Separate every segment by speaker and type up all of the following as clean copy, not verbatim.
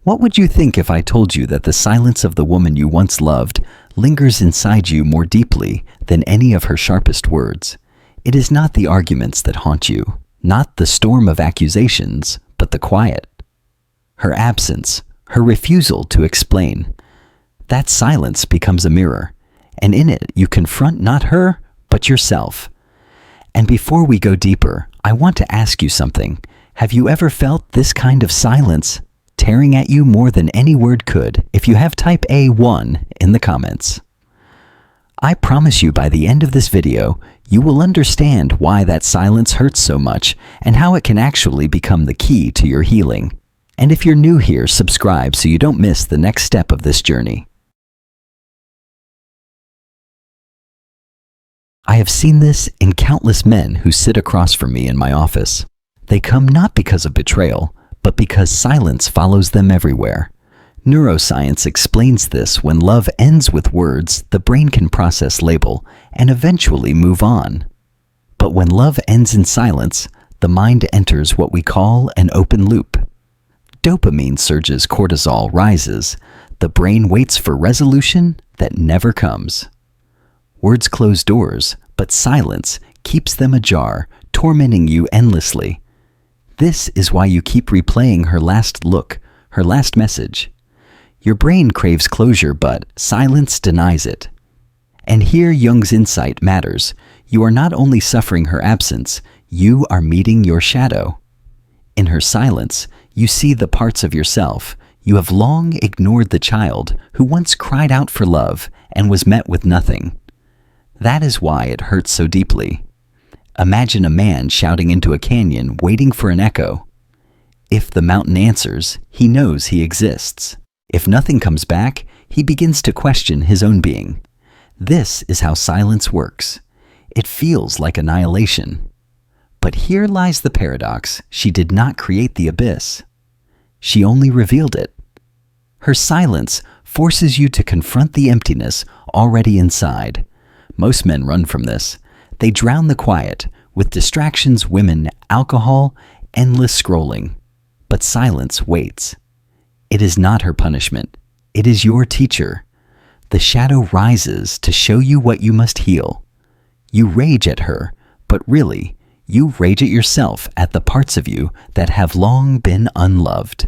Speaker 1: What would you think if I told you that the silence of the woman you once loved lingers inside you more deeply than any of her sharpest words? It is not the arguments that haunt you, not the storm of accusations, but the quiet. Her absence, her refusal to explain. That silence becomes a mirror, and in it you confront not her, but yourself. And before we go deeper, I want to ask you something. Have you ever felt this kind of silence tearing at you more than any word could? If you have, type A1 in the comments. I promise you by the end of this video, you will understand why that silence hurts so much and how it can actually become the key to your healing. And if you're new here, subscribe so you don't miss the next step of this journey. I have seen this in countless men who sit across from me in my office. They come not because of betrayal, but because silence follows them everywhere. Neuroscience explains this: when love ends with words, the brain can process label and eventually move on. But when love ends in silence, the mind enters what we call an open loop. Dopamine surges, cortisol rises. The brain waits for resolution that never comes. Words close doors, but silence keeps them ajar, tormenting you endlessly. This is why you keep replaying her last look, her last message. Your brain craves closure, but silence denies it. And here Jung's insight matters. You are not only suffering her absence, you are meeting your shadow. In her silence, you see the parts of yourself you have long ignored, the child who once cried out for love and was met with nothing. That is why it hurts so deeply. Imagine a man shouting into a canyon, waiting for an echo. If the mountain answers, he knows he exists. If nothing comes back, he begins to question his own being. This is how silence works. It feels like annihilation. But here lies the paradox. She did not create the abyss. She only revealed it. Her silence forces you to confront the emptiness already inside. Most men run from this. They drown the quiet with distractions, women, alcohol, endless scrolling. But silence waits. It is not her punishment. It is your teacher. The shadow rises to show you what you must heal. You rage at her, but really, you rage at yourself, at the parts of you that have long been unloved.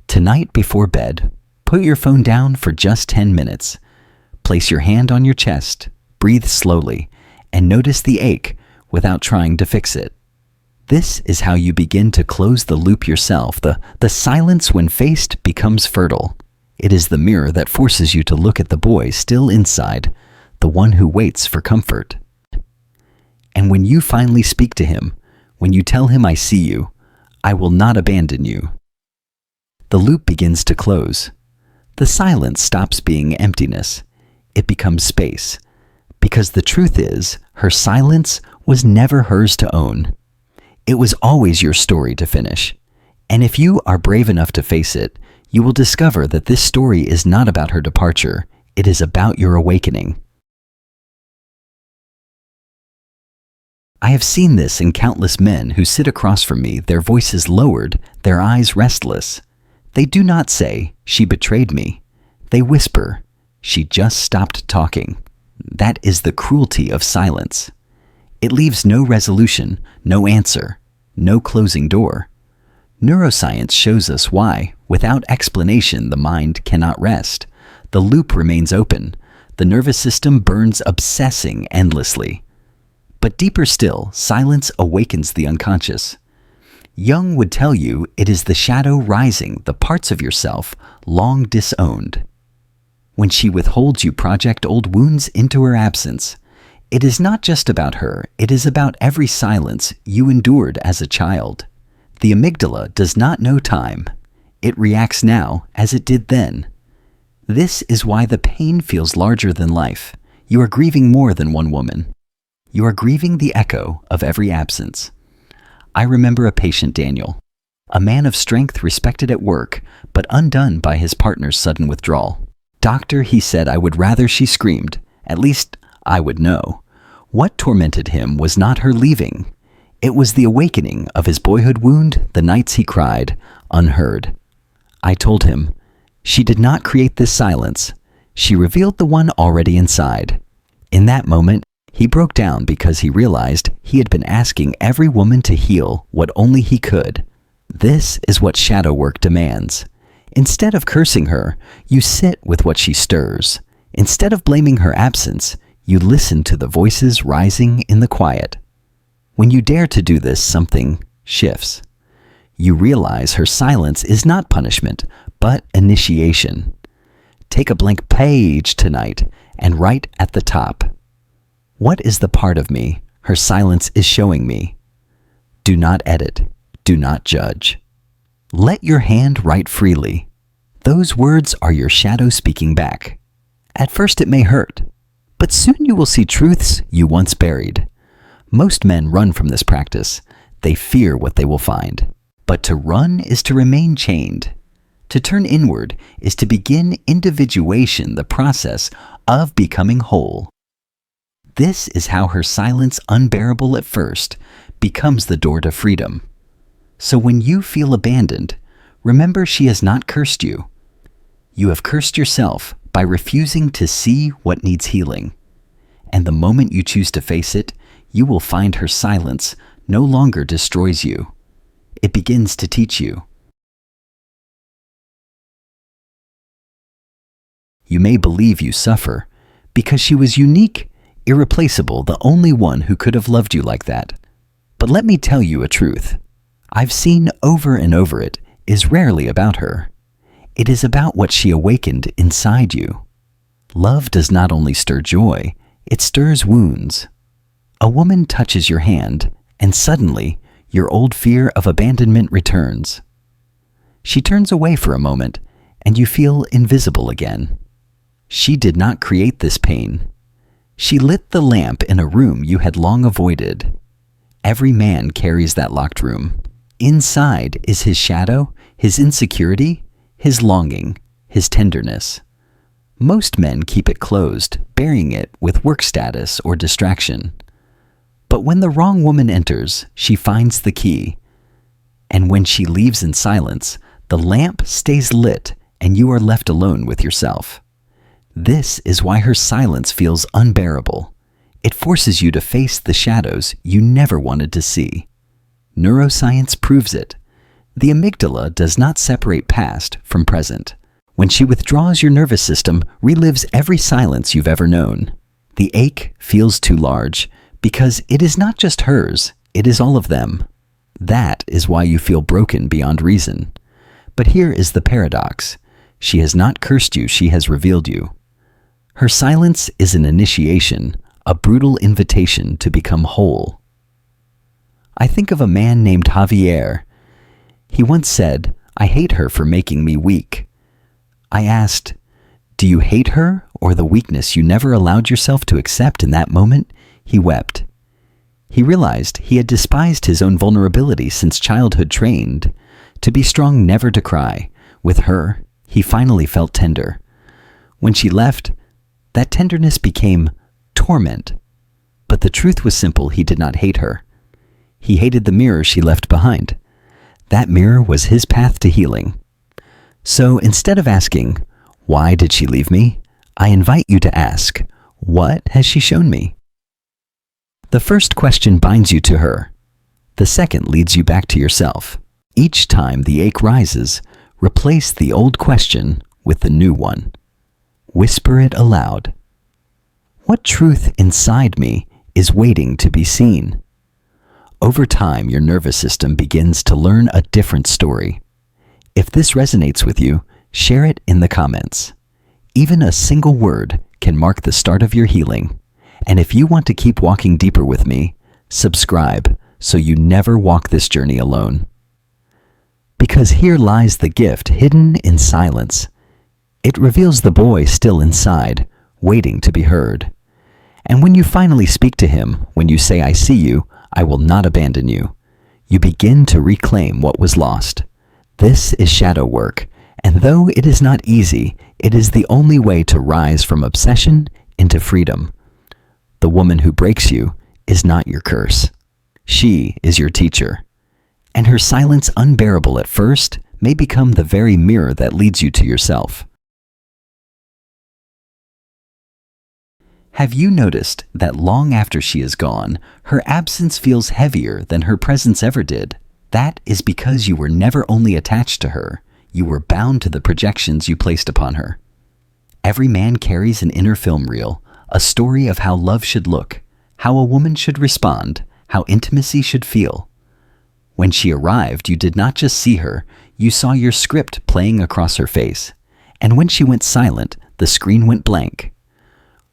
Speaker 1: Tonight before bed, put your phone down for just 10 minutes. Place your hand on your chest, breathe slowly, and notice the ache without trying to fix it. This is how you begin to close the loop yourself. The silence, when faced, becomes fertile. It is the mirror that forces you to look at the boy still inside, the one who waits for comfort. And when you finally speak to him, when you tell him, "I see you, I will not abandon you," the loop begins to close. The silence stops being emptiness. It becomes space. Because the truth is, her silence was never hers to own. It was always your story to finish. And if you are brave enough to face it, you will discover that this story is not about her departure. It is about your awakening. I have seen this in countless men who sit across from me, their voices lowered, their eyes restless. They do not say, "She betrayed me." They whisper, "She just stopped talking." That is the cruelty of silence. It leaves no resolution, no answer, no closing door. Neuroscience shows us why, without explanation, the mind cannot rest. The loop remains open. The nervous system burns, obsessing endlessly. But deeper still, silence awakens the unconscious. Jung would tell you it is the shadow rising, the parts of yourself long disowned. When she withholds, you project old wounds into her absence. It is not just about her, it is about every silence you endured as a child. The amygdala does not know time. It reacts now as it did then. This is why the pain feels larger than life. You are grieving more than one woman. You are grieving the echo of every absence. I remember a patient, Daniel, a man of strength, respected at work, but undone by his partner's sudden withdrawal. "Doctor," he said, "I would rather she screamed. At least I would know." What tormented him was not her leaving. It was the awakening of his boyhood wound, the nights he cried, unheard. I told him. She did not create this silence. She revealed the one already inside. In that moment, he broke down because he realized he had been asking every woman to heal what only he could. This is what shadow work demands. Instead of cursing her, you sit with what she stirs. Instead of blaming her absence, you listen to the voices rising in the quiet. When you dare to do this, something shifts. You realize her silence is not punishment, but initiation. Take a blank page tonight and write at the top, "What is the part of me her silence is showing me?" Do not edit. Do not judge. Let your hand write freely. Those words are your shadow speaking back. At first it may hurt, but soon you will see truths you once buried. Most men run from this practice. They fear what they will find. But to run is to remain chained. To turn inward is to begin individuation, the process of becoming whole. This is how her silence, unbearable at first, becomes the door to freedom. So when you feel abandoned, remember she has not cursed you. You have cursed yourself by refusing to see what needs healing. And the moment you choose to face it, you will find her silence no longer destroys you. It begins to teach you. You may believe you suffer because she was unique, irreplaceable, the only one who could have loved you like that. But let me tell you a truth. I've seen over and over it is rarely about her. It is about what she awakened inside you. Love does not only stir joy, it stirs wounds. A woman touches your hand, and suddenly, your old fear of abandonment returns. She turns away for a moment, and you feel invisible again. She did not create this pain. She lit the lamp in a room you had long avoided. Every man carries that locked room. Inside is his shadow, his insecurity, his longing, his tenderness. Most men keep it closed, burying it with work status or distraction. But when the wrong woman enters, she finds the key. And when she leaves in silence, the lamp stays lit and you are left alone with yourself. This is why her silence feels unbearable. It forces you to face the shadows you never wanted to see. Neuroscience proves it. The amygdala does not separate past from present. When she withdraws, your nervous system relives every silence you've ever known. The ache feels too large because it is not just hers, it is all of them. That is why you feel broken beyond reason. But here is the paradox. She has not cursed you, she has revealed you. Her silence is an initiation, a brutal invitation to become whole. I think of a man named Javier. He once said, "I hate her for making me weak." I asked, "Do you hate her or the weakness you never allowed yourself to accept in that moment?" He wept. He realized he had despised his own vulnerability since childhood, trained to be strong, never to cry. With her, he finally felt tender. When she left, that tenderness became torment. But the truth was simple, he did not hate her. He hated the mirror she left behind. That mirror was his path to healing. So instead of asking, "Why did she leave me?" I invite you to ask, "What has she shown me?" The first question binds you to her. The second leads you back to yourself. Each time the ache rises, replace the old question with the new one. Whisper it aloud. What truth inside me is waiting to be seen? Over time, your nervous system begins to learn a different story. If this resonates with you, share it in the comments. Even a single word can mark the start of your healing. And if you want to keep walking deeper with me, subscribe so you never walk this journey alone. Because here lies the gift hidden in silence. It reveals the boy still inside, waiting to be heard. And when you finally speak to him, when you say, "I see you, I will not abandon you," you begin to reclaim what was lost. This is shadow work, and though it is not easy, it is the only way to rise from obsession into freedom. The woman who breaks you is not your curse. She is your teacher. And her silence, unbearable at first, may become the very mirror that leads you to yourself. Have you noticed that long after she is gone, her absence feels heavier than her presence ever did? That is because you were never only attached to her, you were bound to the projections you placed upon her. Every man carries an inner film reel, a story of how love should look, how a woman should respond, how intimacy should feel. When she arrived, you did not just see her, you saw your script playing across her face. And when she went silent, the screen went blank.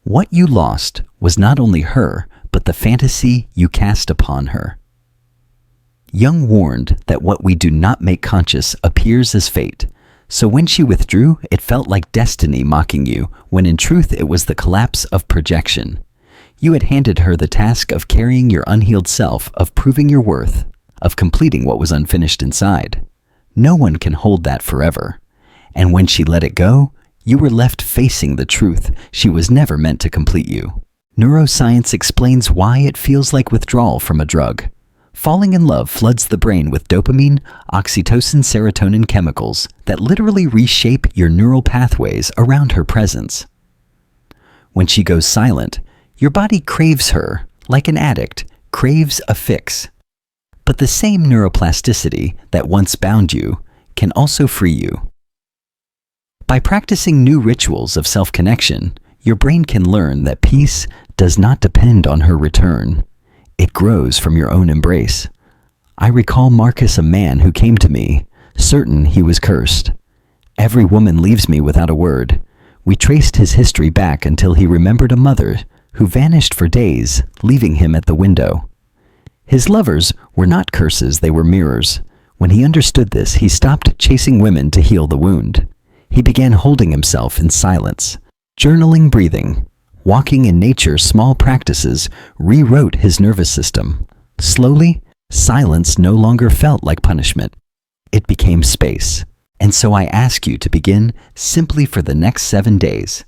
Speaker 1: What you lost was not only her, but the fantasy you cast upon her. Jung warned that what we do not make conscious appears as fate. So when she withdrew, it felt like destiny mocking you, when in truth it was the collapse of projection. You had handed her the task of carrying your unhealed self, of proving your worth, of completing what was unfinished inside. No one can hold that forever. And when she let it go, you were left facing the truth. She was never meant to complete you. Neuroscience explains why it feels like withdrawal from a drug. Falling in love floods the brain with dopamine, oxytocin, serotonin chemicals that literally reshape your neural pathways around her presence. When she goes silent, your body craves her, like an addict craves a fix. But the same neuroplasticity that once bound you can also free you. By practicing new rituals of self-connection, your brain can learn that peace does not depend on her return. It grows from your own embrace. I recall Marcus, a man who came to me, certain he was cursed. Every woman leaves me without a word. We traced his history back until he remembered a mother who vanished for days, leaving him at the window. His lovers were not curses, they were mirrors. When he understood this, he stopped chasing women to heal the wound. He began holding himself in silence, journaling, breathing. Walking in nature, small practices rewrote his nervous system. Slowly, silence no longer felt like punishment. It became space. And so I ask you to begin simply for the next 7 days.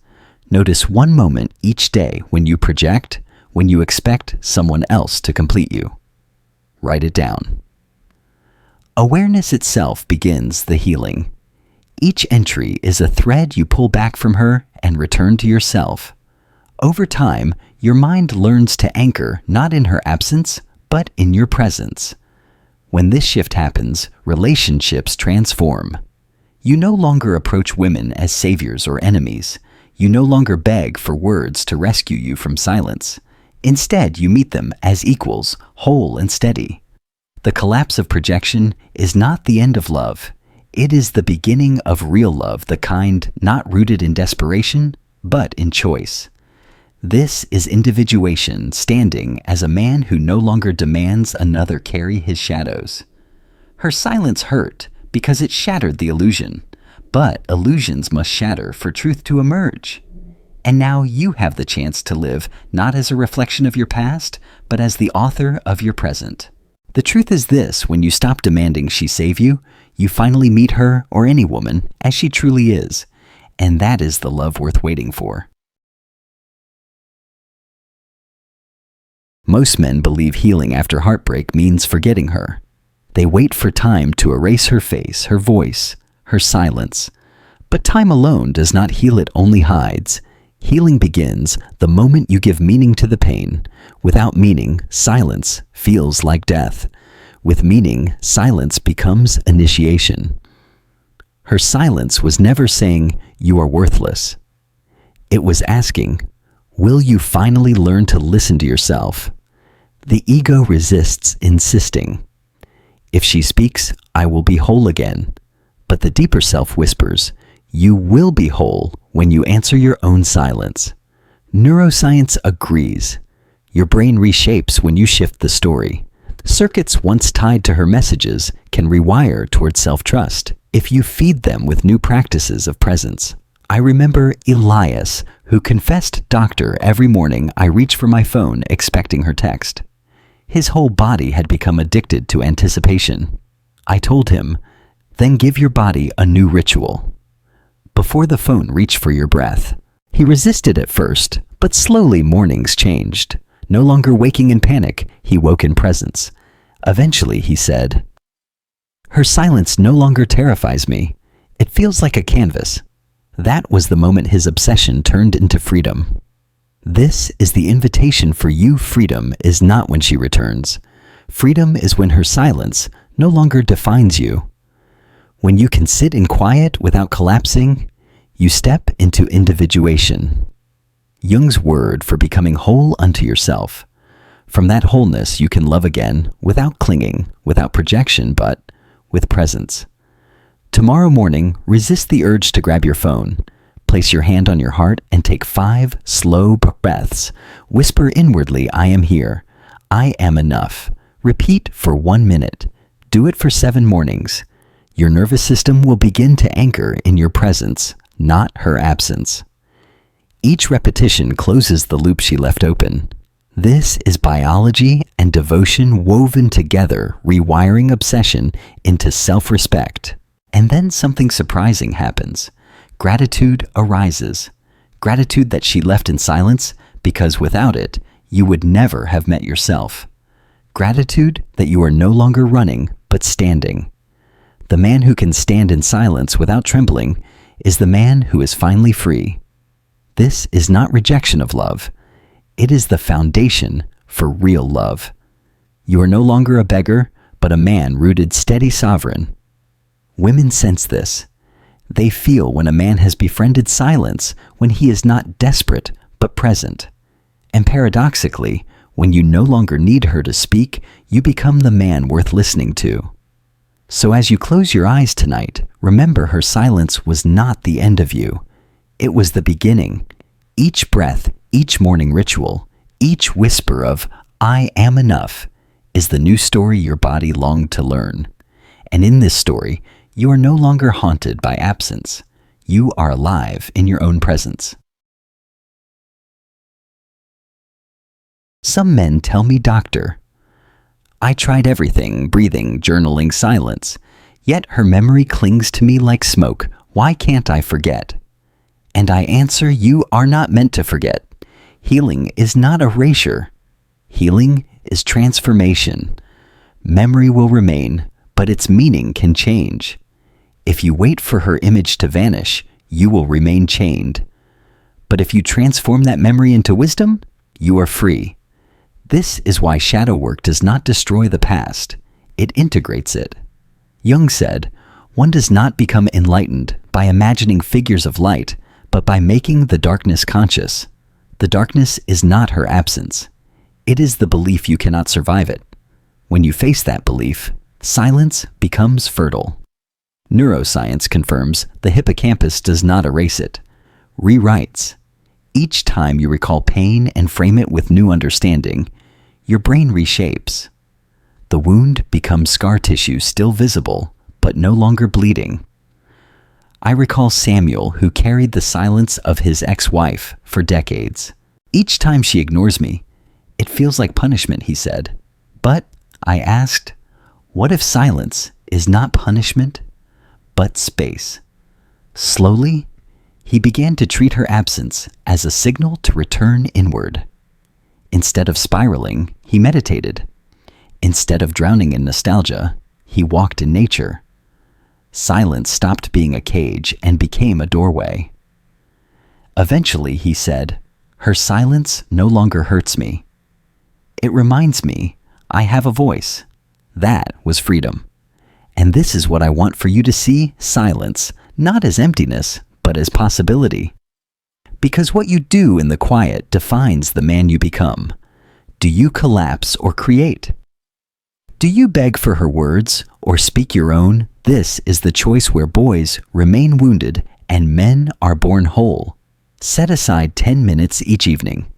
Speaker 1: Notice one moment each day when you project, when you expect someone else to complete you. Write it down. Awareness itself begins the healing. Each entry is a thread you pull back from her and return to yourself. Over time, your mind learns to anchor not in her absence, but in your presence. When this shift happens, relationships transform. You no longer approach women as saviors or enemies. You no longer beg for words to rescue you from silence. Instead, you meet them as equals, whole and steady. The collapse of projection is not the end of love. It is the beginning of real love, the kind not rooted in desperation, but in choice. This is individuation standing as a man who no longer demands another carry his shadows. Her silence hurt because it shattered the illusion, but illusions must shatter for truth to emerge. And now you have the chance to live not as a reflection of your past, but as the author of your present. The truth is this: when you stop demanding she save you, you finally meet her, or any woman, as she truly is. And that is the love worth waiting for. Most men believe healing after heartbreak means forgetting her. They wait for time to erase her face, her voice, her silence. But time alone does not heal, it only hides. Healing begins the moment you give meaning to the pain. Without meaning, silence feels like death. With meaning, silence becomes initiation. Her silence was never saying, "You are worthless." It was asking, will you finally learn to listen to yourself? The ego resists, insisting, if she speaks, I will be whole again. But the deeper self whispers, you will be whole when you answer your own silence. Neuroscience agrees. Your brain reshapes when you shift the story. Circuits once tied to her messages can rewire towards self-trust if you feed them with new practices of presence. I remember Elias, who confessed, "Doctor, every morning I reach for my phone expecting her text." His whole body had become addicted to anticipation. I told him, then give your body a new ritual. Before the phone, reach for your breath. He resisted at first, but slowly mornings changed. No longer waking in panic, he woke in presence. Eventually, he said, Her silence no longer terrifies me. It feels like a canvas. That was the moment his obsession turned into freedom. This is the invitation for you. Freedom is not when she returns. Freedom is when her silence no longer defines you. When you can sit in quiet without collapsing, you step into individuation. Jung's word for becoming whole unto yourself. From that wholeness, you can love again without clinging, without projection, but with presence. Tomorrow morning, resist the urge to grab your phone. Place your hand on your heart and take 5 slow breaths. Whisper inwardly, I am here. I am enough. Repeat for 1 minute. Do it for 7 mornings. Your nervous system will begin to anchor in your presence, not her absence. Each repetition closes the loop she left open. This is biology and devotion woven together, rewiring obsession into self-respect. And then something surprising happens. Gratitude arises. Gratitude that she left in silence, because without it, you would never have met yourself. Gratitude that you are no longer running, but standing. The man who can stand in silence without trembling is the man who is finally free. This is not rejection of love. It is the foundation for real love. You are no longer a beggar, but a man rooted steady sovereign. Women sense this. They feel when a man has befriended silence, when he is not desperate, but present. And paradoxically, when you no longer need her to speak, you become the man worth listening to. So as you close your eyes tonight, remember her silence was not the end of you. It was the beginning. Each breath, each morning ritual, each whisper of, I am enough, is the new story your body longed to learn. And in this story, you are no longer haunted by absence. You are alive in your own presence. Some men tell me, Doctor, I tried everything, breathing, journaling, silence. Yet her memory clings to me like smoke. Why can't I forget? And I answer, you are not meant to forget. Healing is not erasure. Healing is transformation. Memory will remain, but its meaning can change. If you wait for her image to vanish, you will remain chained. But if you transform that memory into wisdom, you are free. This is why shadow work does not destroy the past. It integrates it. Jung said, one does not become enlightened by imagining figures of light, but by making the darkness conscious. The darkness is not her absence. It is the belief you cannot survive it. When you face that belief, silence becomes fertile. Neuroscience confirms the hippocampus does not erase it, rewrites. Each time you recall pain and frame it with new understanding, your brain reshapes. The wound becomes scar tissue still visible, but no longer bleeding. I recall Samuel, who carried the silence of his ex-wife for decades. Each time she ignores me, it feels like punishment, he said. But I asked, what if silence is not punishment, but space? Slowly, he began to treat her absence as a signal to return inward. Instead of spiraling, he meditated. Instead of drowning in nostalgia, he walked in nature. Silence stopped being a cage and became a doorway. Eventually, he said, her silence no longer hurts me. It reminds me I have a voice. That was freedom. And this is what I want for you to see silence, not as emptiness, but as possibility. Because what you do in the quiet defines the man you become. Do you collapse or create? Do you beg for her words or speak your own? This is the choice where boys remain wounded and men are born whole. Set aside 10 minutes each evening.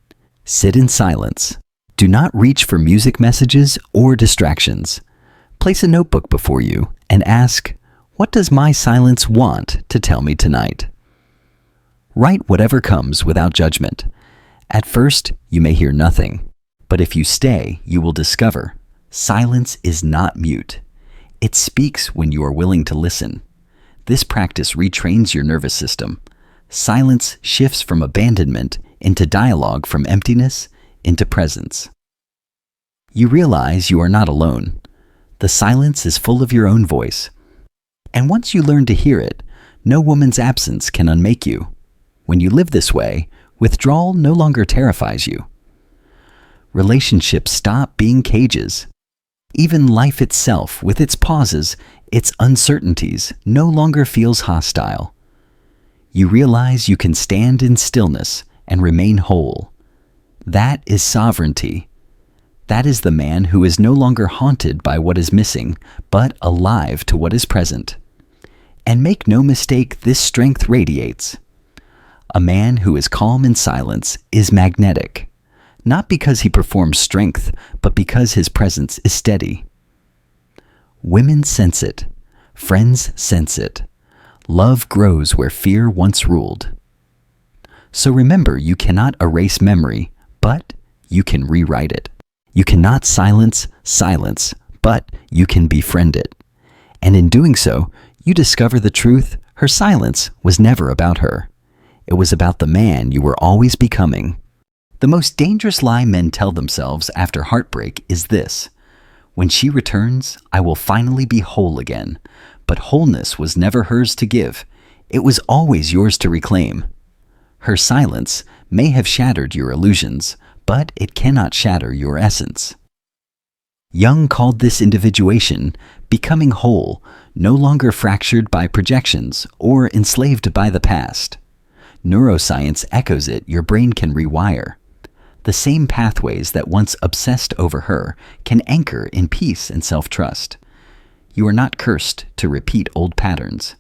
Speaker 1: Sit in silence. Do not reach for music messages or distractions. Place a notebook before you and ask, what does my silence want to tell me tonight? Write whatever comes without judgment. At first, you may hear nothing, but if you stay, you will discover silence is not mute. It speaks when you are willing to listen. This practice retrains your nervous system. Silence shifts from abandonment into dialogue, from emptiness into presence. You realize you are not alone. The silence is full of your own voice. And once you learn to hear it, no woman's absence can unmake you. When you live this way, withdrawal no longer terrifies you. Relationships stop being cages. Even life itself, with its pauses, its uncertainties, no longer feels hostile. You realize you can stand in stillness and remain whole. That is sovereignty. That is the man who is no longer haunted by what is missing, but alive to what is present. And make no mistake, this strength radiates. A man who is calm in silence is magnetic, not because he performs strength, but because his presence is steady. Women sense it. Friends sense it. Love grows where fear once ruled. So remember, you cannot erase memory, but you can rewrite it. You cannot silence silence, but you can befriend it. And in doing so, you discover the truth. Her silence was never about her. It was about the man you were always becoming. The most dangerous lie men tell themselves after heartbreak is this: when she returns, I will finally be whole again. But wholeness was never hers to give. It was always yours to reclaim. Her silence may have shattered your illusions, but it cannot shatter your essence. Jung called this individuation becoming whole, no longer fractured by projections or enslaved by the past. Neuroscience echoes it. Your brain can rewire. The same pathways that once obsessed over her can anchor in peace and self-trust. You are not cursed to repeat old patterns.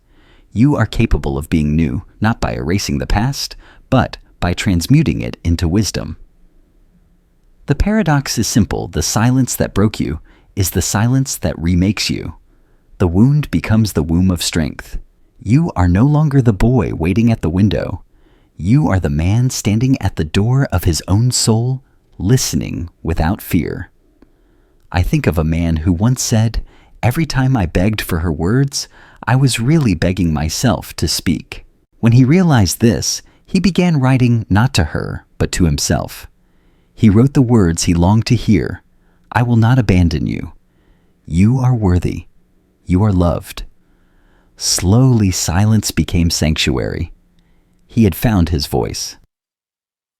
Speaker 1: You are capable of being new, not by erasing the past, but by transmuting it into wisdom. The paradox is simple. The silence that broke you is the silence that remakes you. The wound becomes the womb of strength. You are no longer the boy waiting at the window. You are the man standing at the door of his own soul, listening without fear. I think of a man who once said, "Every time I begged for her words, I was really begging myself to speak." When he realized this, he began writing not to her, but to himself. He wrote the words he longed to hear. I will not abandon you. You are worthy. You are loved. Slowly, silence became sanctuary. He had found his voice.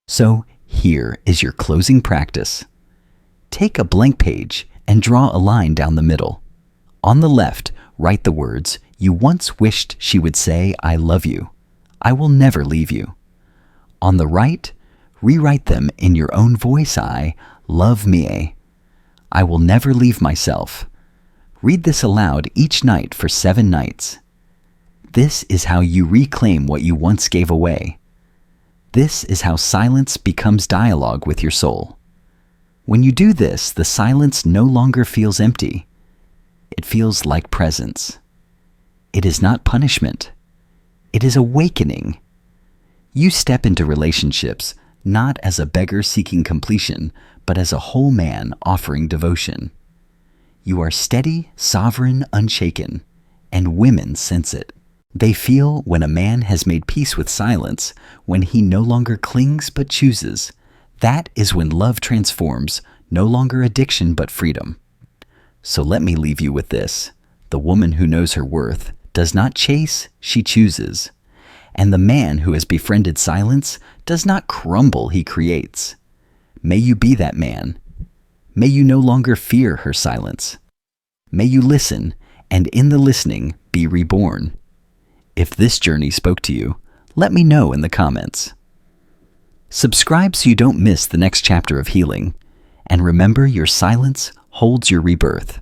Speaker 1: So here is your closing practice. Take a blank page and draw a line down the middle. On the left, write the words you once wished she would say, I love you. I will never leave you. On the right, rewrite them in your own voice. I love me. I will never leave myself. Read this aloud each night for 7 nights. This is how you reclaim what you once gave away. This is how silence becomes dialogue with your soul. When you do this, the silence no longer feels empty. It feels like presence. It is not punishment. It is awakening. You step into relationships not as a beggar seeking completion, but as a whole man offering devotion. You are steady, sovereign, unshaken, and women sense it. They feel when a man has made peace with silence, when he no longer clings but chooses. That is when love transforms, no longer addiction but freedom. So let me leave you with this. The woman who knows her worth does not chase, she chooses. And the man who has befriended silence does not crumble, he creates. May you be that man. May you no longer fear her silence. May you listen, and in the listening, be reborn. If this journey spoke to you, let me know in the comments. Subscribe so you don't miss the next chapter of healing. And remember, your silence holds your rebirth.